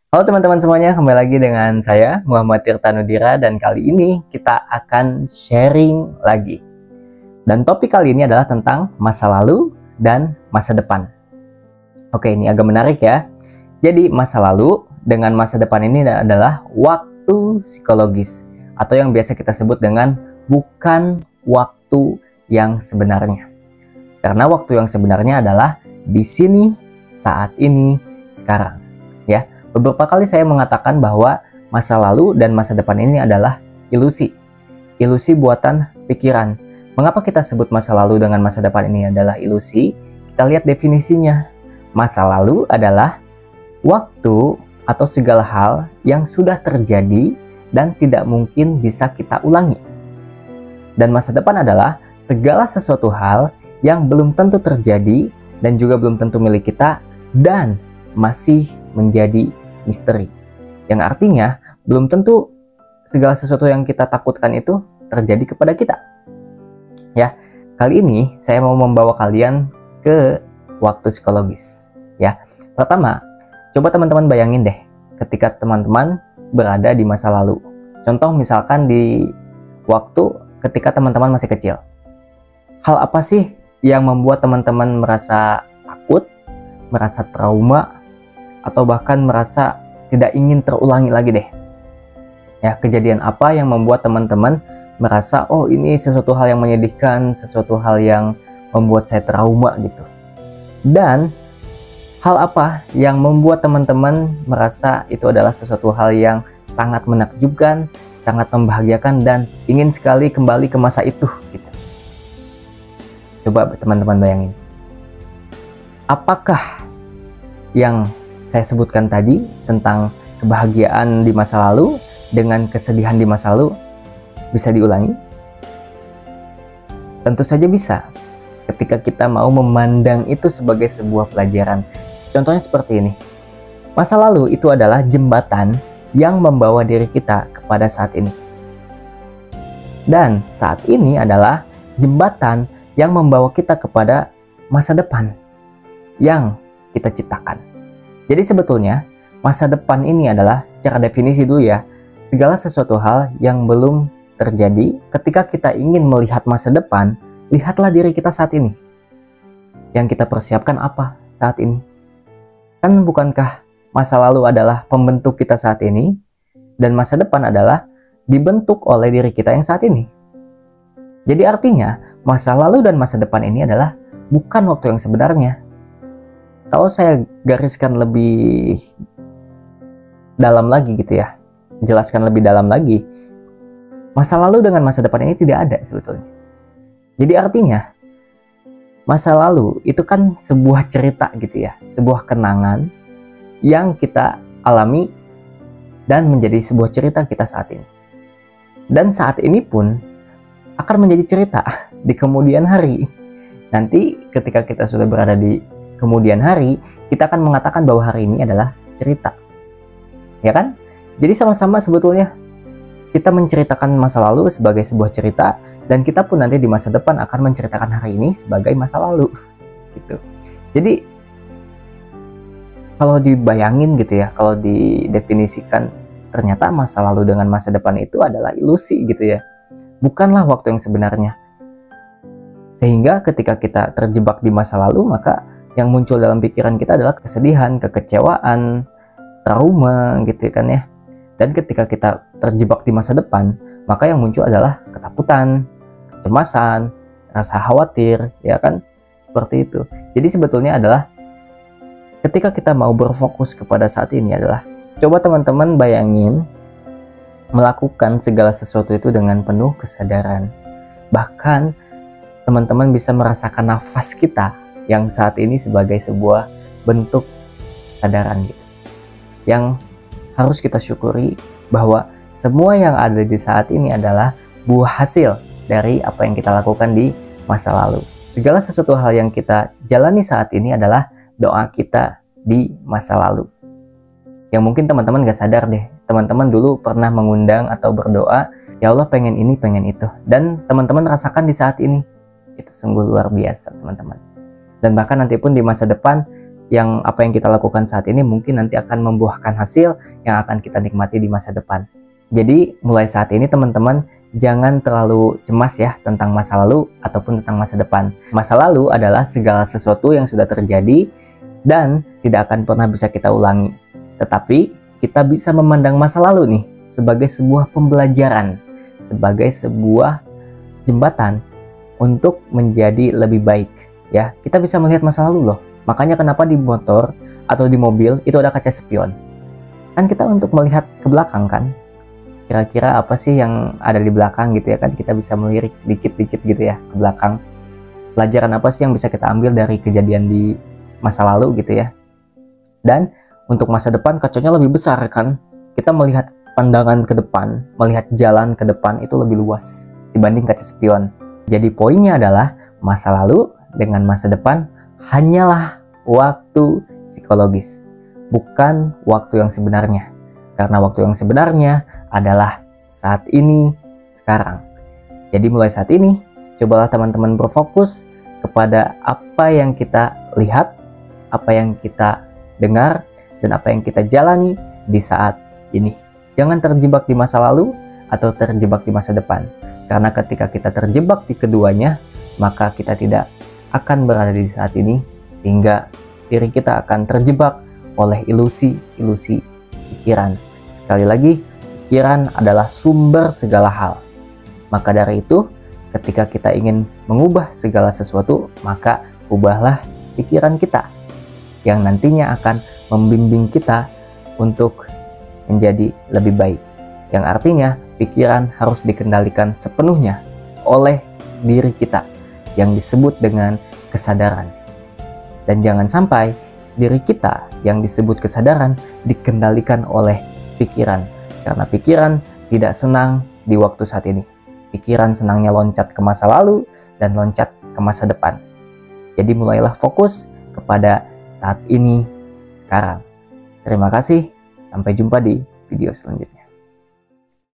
Halo teman-teman semuanya, kembali lagi dengan saya Muhammad Tirtanudira dan kali ini kita akan sharing lagi. Dan topik kali ini adalah tentang masa lalu dan masa depan. Oke, ini agak menarik ya. Jadi masa lalu dengan masa depan ini adalah waktu psikologis atau yang biasa kita sebut dengan bukan waktu yang sebenarnya. Karena waktu yang sebenarnya adalah di sini, saat ini, sekarang. Ya. Beberapa kali saya mengatakan bahwa masa lalu dan masa depan ini adalah ilusi. Ilusi buatan pikiran. Mengapa kita sebut masa lalu dengan masa depan ini adalah ilusi? Kita lihat definisinya. Masa lalu adalah waktu atau segala hal yang sudah terjadi dan tidak mungkin bisa kita ulangi. Dan masa depan adalah segala sesuatu hal yang belum tentu terjadi dan juga belum tentu milik kita dan masih menjadi misteri. Yang artinya belum tentu segala sesuatu yang kita takutkan itu terjadi kepada kita. Ya, kali ini saya mau membawa kalian ke waktu psikologis. Ya, pertama, coba teman-teman bayangin deh, ketika teman-teman berada di masa lalu. Contoh misalkan di waktu ketika teman-teman masih kecil. Hal apa sih yang membuat teman-teman merasa takut, merasa trauma, atau bahkan merasa tidak ingin terulangi lagi deh? Ya, kejadian apa yang membuat teman-teman merasa, oh ini sesuatu hal yang menyedihkan, sesuatu hal yang membuat saya trauma gitu. Dan hal apa yang membuat teman-teman merasa itu adalah sesuatu hal yang sangat menakjubkan, sangat membahagiakan dan ingin sekali kembali ke masa itu gitu. Coba teman-teman bayangin. Apakah yang saya sebutkan tadi tentang kebahagiaan di masa lalu dengan kesedihan di masa lalu bisa diulangi? Tentu saja bisa, ketika kita mau memandang itu sebagai sebuah pelajaran. Contohnya seperti ini. Masa lalu itu adalah jembatan yang membawa diri kita kepada saat ini. Dan saat ini adalah jembatan yang membawa kita kepada masa depan yang kita ciptakan. Jadi sebetulnya masa depan ini adalah secara definisi dulu ya, segala sesuatu hal yang belum terjadi. Ketika kita ingin melihat masa depan, lihatlah diri kita saat ini. Yang kita persiapkan apa saat ini? Kan bukankah masa lalu adalah pembentuk kita saat ini dan masa depan adalah dibentuk oleh diri kita yang saat ini. Jadi artinya masa lalu dan masa depan ini adalah bukan waktu yang sebenarnya. Kalau saya gariskan lebih dalam lagi gitu ya, jelaskan lebih dalam lagi, masa lalu dengan masa depan ini tidak ada sebetulnya. Jadi artinya, masa lalu itu kan sebuah cerita gitu ya, sebuah kenangan yang kita alami dan menjadi sebuah cerita kita saat ini. Dan saat ini pun akan menjadi cerita di kemudian hari. Nanti ketika kita sudah berada di kemudian hari, kita akan mengatakan bahwa hari ini adalah cerita. Ya kan? Jadi sama-sama sebetulnya kita menceritakan masa lalu sebagai sebuah cerita dan kita pun nanti di masa depan akan menceritakan hari ini sebagai masa lalu. Gitu. Jadi kalau dibayangin gitu ya, kalau didefinisikan ternyata masa lalu dengan masa depan itu adalah ilusi gitu ya. Bukanlah waktu yang sebenarnya. Sehingga ketika kita terjebak di masa lalu, maka yang muncul dalam pikiran kita adalah kesedihan, kekecewaan, trauma gitu kan ya. Dan ketika kita terjebak di masa depan, maka yang muncul adalah ketakutan, kecemasan, rasa khawatir, ya kan? Seperti itu. Jadi sebetulnya adalah ketika kita mau berfokus kepada saat ini adalah coba teman-teman bayangin melakukan segala sesuatu itu dengan penuh kesadaran. Bahkan teman-teman bisa merasakan nafas kita yang saat ini sebagai sebuah bentuk kesadaran gitu. Yang harus kita syukuri bahwa semua yang ada di saat ini adalah buah hasil dari apa yang kita lakukan di masa lalu. Segala sesuatu hal yang kita jalani saat ini adalah doa kita di masa lalu. Yang mungkin teman-teman gak sadar deh, teman-teman dulu pernah mengundang atau berdoa, ya Allah pengen ini, pengen itu. Dan teman-teman rasakan di saat ini. Itu sungguh luar biasa teman-teman. Dan bahkan nanti pun di masa depan yang apa yang kita lakukan saat ini mungkin nanti akan membuahkan hasil yang akan kita nikmati di masa depan. Jadi mulai saat ini teman-teman jangan terlalu cemas ya tentang masa lalu ataupun tentang masa depan. Masa lalu adalah segala sesuatu yang sudah terjadi dan tidak akan pernah bisa kita ulangi. Tetapi kita bisa memandang masa lalu nih sebagai sebuah pembelajaran, sebagai sebuah jembatan untuk menjadi lebih baik. Ya, kita bisa melihat masa lalu loh. Makanya kenapa di motor atau di mobil itu ada kaca spion. Kan kita untuk melihat ke belakang kan. Kira-kira apa sih yang ada di belakang gitu ya kan. Kita bisa melirik dikit-dikit gitu ya ke belakang. Pelajaran apa sih yang bisa kita ambil dari kejadian di masa lalu gitu ya. Dan untuk masa depan kacanya lebih besar kan. Kita melihat pandangan ke depan, melihat jalan ke depan itu lebih luas dibanding kaca spion. Jadi poinnya adalah masa lalu dengan masa depan hanyalah waktu psikologis, bukan waktu yang sebenarnya. Karena waktu yang sebenarnya adalah saat ini, sekarang. Jadi mulai saat ini, cobalah teman-teman berfokus kepada apa yang kita lihat, apa yang kita dengar, dan apa yang kita jalani di saat ini. Jangan terjebak di masa lalu atau terjebak di masa depan. Karena ketika kita terjebak di keduanya, maka kita tidak akan berada di saat ini, sehingga diri kita akan terjebak oleh ilusi-ilusi pikiran. Sekali lagi, pikiran adalah sumber segala hal. Maka dari itu, ketika kita ingin mengubah segala sesuatu, maka ubahlah pikiran kita yang nantinya akan membimbing kita untuk menjadi lebih baik. Yang artinya, pikiran harus dikendalikan sepenuhnya oleh diri kita yang disebut dengan kesadaran. Dan jangan sampai diri kita yang disebut kesadaran dikendalikan oleh pikiran. Karena pikiran tidak senang di waktu saat ini. Pikiran senangnya loncat ke masa lalu dan loncat ke masa depan. Jadi mulailah fokus kepada saat ini, sekarang. Terima kasih, sampai jumpa di video selanjutnya.